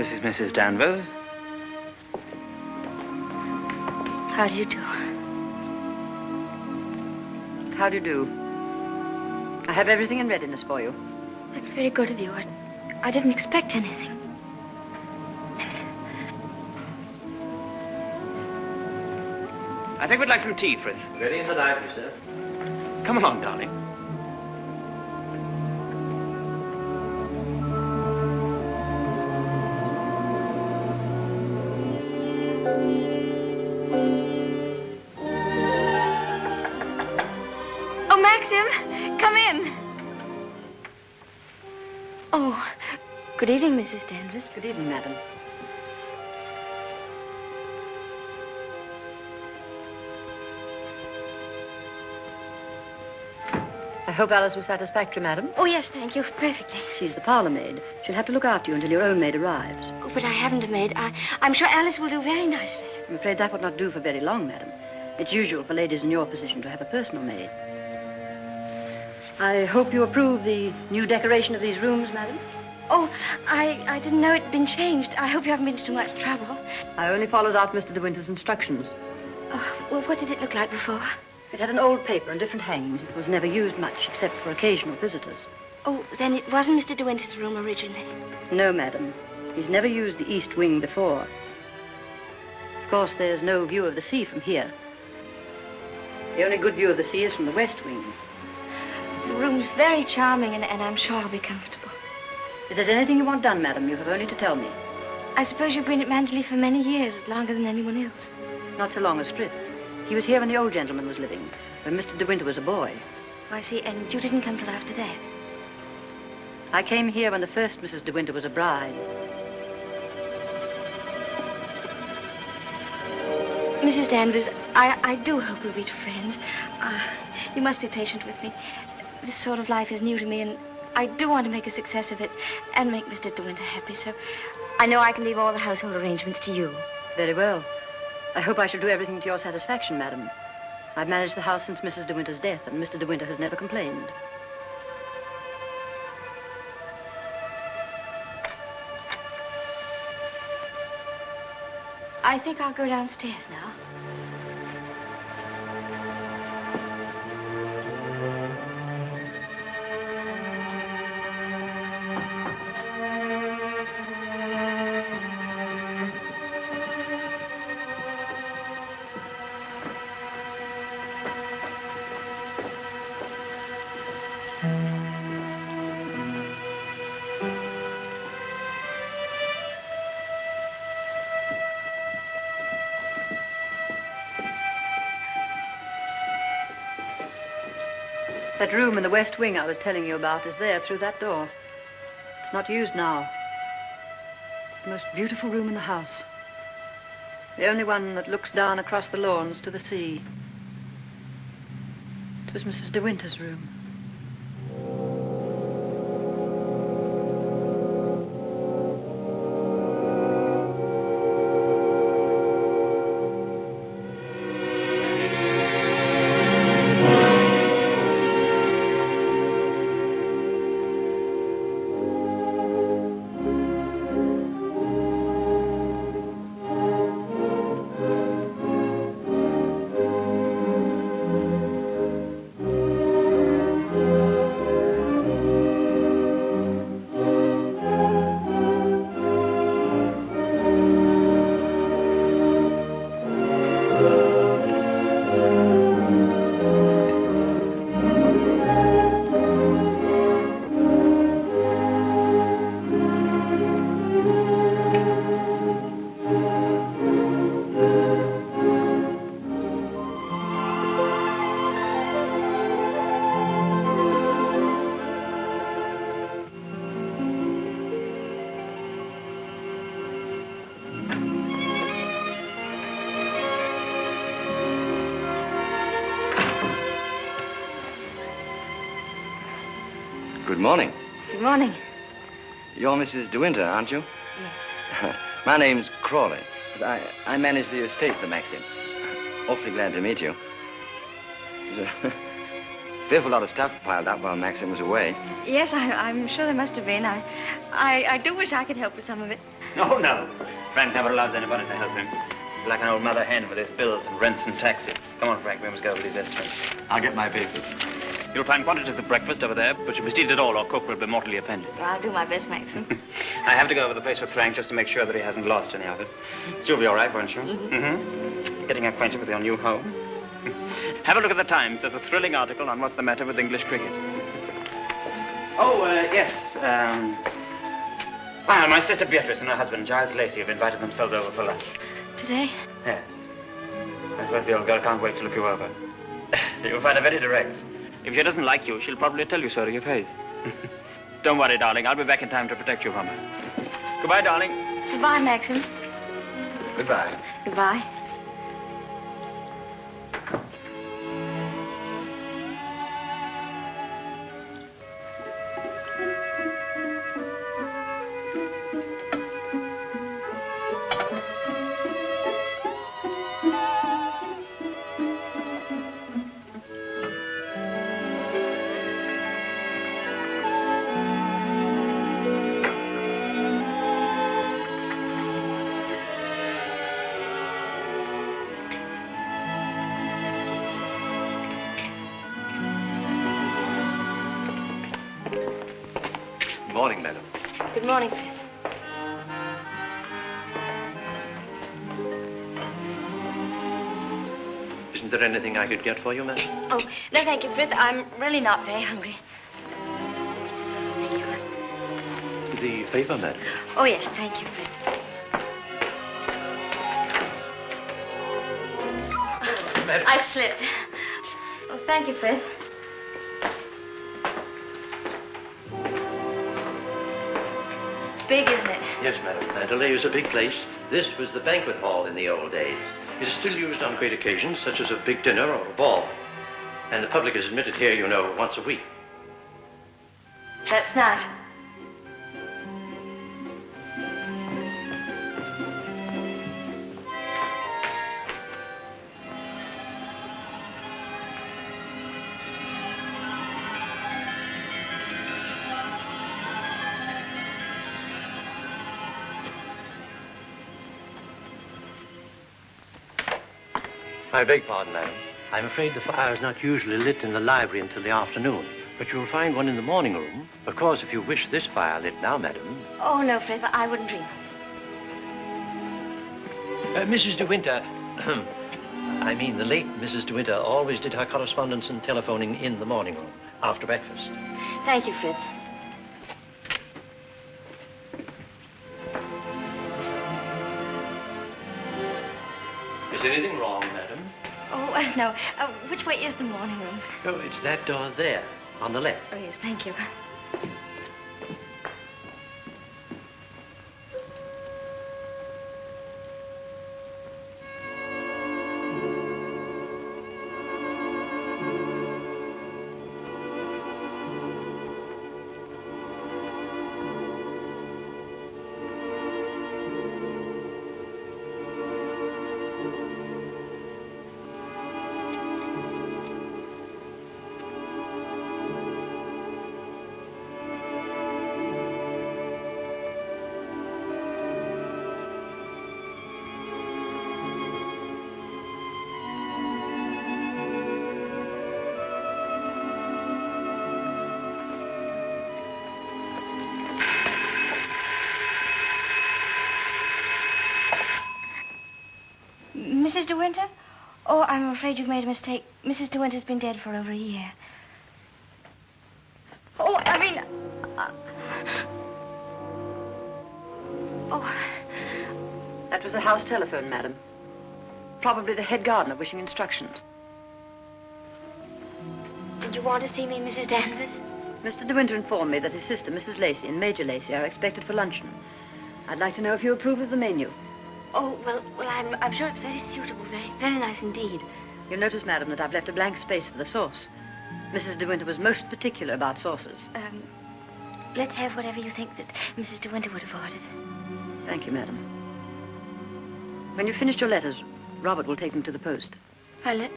This is Mrs. Danvers. How do you do? How do you do? I have everything in readiness for you. That's very good of you. I didn't expect anything. I think we'd like some tea, Frith. Ready in the library, sir. Come along, darling. Oh, Maxim, come in. Oh, good evening, Mrs. Danvers. Good evening, madam. I hope Alice was satisfactory, madam. Oh, yes, thank you. Perfectly. She's the parlour maid. She'll have to look after you until your own maid arrives. Oh, but I haven't a maid. I'm sure Alice will do very nicely. I'm afraid that would not do for very long, madam. It's usual for ladies in your position to have a personal maid. I hope you approve the new decoration of these rooms, madam. Oh, I didn't know it'd been changed. I hope you haven't been to too much trouble. I only followed out Mr. De Winter's instructions. Oh, well, what did it look like before? It had an old paper and different hangings. It was never used much except for occasional visitors. Oh, then it wasn't Mr. De Winter's room originally. No, madam. He's never used the east wing before. Of course, there's no view of the sea from here. The only good view of the sea is from the west wing. The room's very charming, and I'm sure I'll be comfortable. If there's anything you want done, madam, you have only to tell me. I suppose you've been at Manderley for many years, longer than anyone else. Not so long as Frith. He was here when the old gentleman was living, when Mr. De Winter was a boy. Oh, I see, and you didn't come till after that. I came here when the first Mrs. De Winter was a bride. Mrs. Danvers, I do hope we'll be friends. You must be patient with me. This sort of life is new to me, and I do want to make a success of it and make Mr. De Winter happy, so I know I can leave all the household arrangements to you. Very well. I hope I shall do everything to your satisfaction, madam. I've managed the house since Mrs. De Winter's death, and Mr. De Winter has never complained. I think I'll go downstairs now. That room in the west wing I was telling you about is there through that door. It's not used now. It's the most beautiful room in the house. The only one that looks down across the lawns to the sea. It was Mrs. De Winter's room. Good morning. Good morning. You're Mrs. De Winter, aren't you? Yes. My name's Crawley. I manage the estate for Maxim. Awfully glad to meet you. There's a fearful lot of stuff piled up while Maxim was away. Yes, I'm sure there must have been. I do wish I could help with some of it. Oh, no. Frank never allows anybody to help him. He's like an old mother hen with his bills and rents and taxes. Come on, Frank, we must go over these estimates. I'll get my papers. You'll find quantities of breakfast over there, but you must eat it all or Cook will be mortally offended. Well, I'll do my best, Maxim. I have to go over the place with Frank just to make sure that he hasn't lost any of it. You'll be all right, won't you? Mm-hmm. Getting acquainted with your new home. Have a look at the Times. There's a thrilling article on what's the matter with English cricket. Oh, yes. Well, my sister Beatrice and her husband, Giles Lacey, have invited themselves over for lunch. Today? Yes. I suppose the old girl can't wait to look you over. You'll find her very direct. If she doesn't like you, she'll probably tell you so to your face. Don't worry, darling. I'll be back in time to protect you from her. Goodbye, darling. Goodbye, Maxim. Goodbye. Goodbye. Good morning, madam. Good morning, Frith. Isn't there anything I could get for you, madam? Oh, no, thank you, Frith. I'm really not very hungry. Thank you. The paper, madam. Oh, yes, thank you, Frith. Madam. I slipped. Oh, thank you, Frith. It's big, isn't it? Yes, madam. Manderley is a big place. This was the banquet hall in the old days. It is still used on great occasions, such as a big dinner or a ball. And the public is admitted here, you know, once a week. That's nice. I beg pardon, madam. I'm afraid the fire is not usually lit in the library until the afternoon, but you'll find one in the morning room. Of course, if you wish this fire lit now, madam. Oh, no, Frith, I wouldn't dream. Mrs. De Winter, I mean the late Mrs. De Winter always did her correspondence and telephoning in the morning room, after breakfast. Thank you, Frith. Is anything wrong, madam? Oh, no. Which way is the morning room? Oh, it's that door there, on the left. Oh, yes, thank you. Mrs. De Winter? Oh, I'm afraid you've made a mistake. Mrs. De Winter's been dead for over a year. Oh, I mean... Oh. That was the house telephone, madam. Probably the head gardener wishing instructions. Did you want to see me, Mrs. Danvers? Mr. De Winter informed me that his sister, Mrs. Lacey, and Major Lacey are expected for luncheon. I'd like to know if you approve of the menu. Oh, well, I'm sure it's very suitable, very nice indeed. You'll notice, madam, that I've left a blank space for the sauce. Mrs. De Winter was most particular about sauces. Let's have whatever you think that Mrs. De Winter would have ordered. Thank you, madam. When you've finished your letters, Robert will take them to the post. I'll let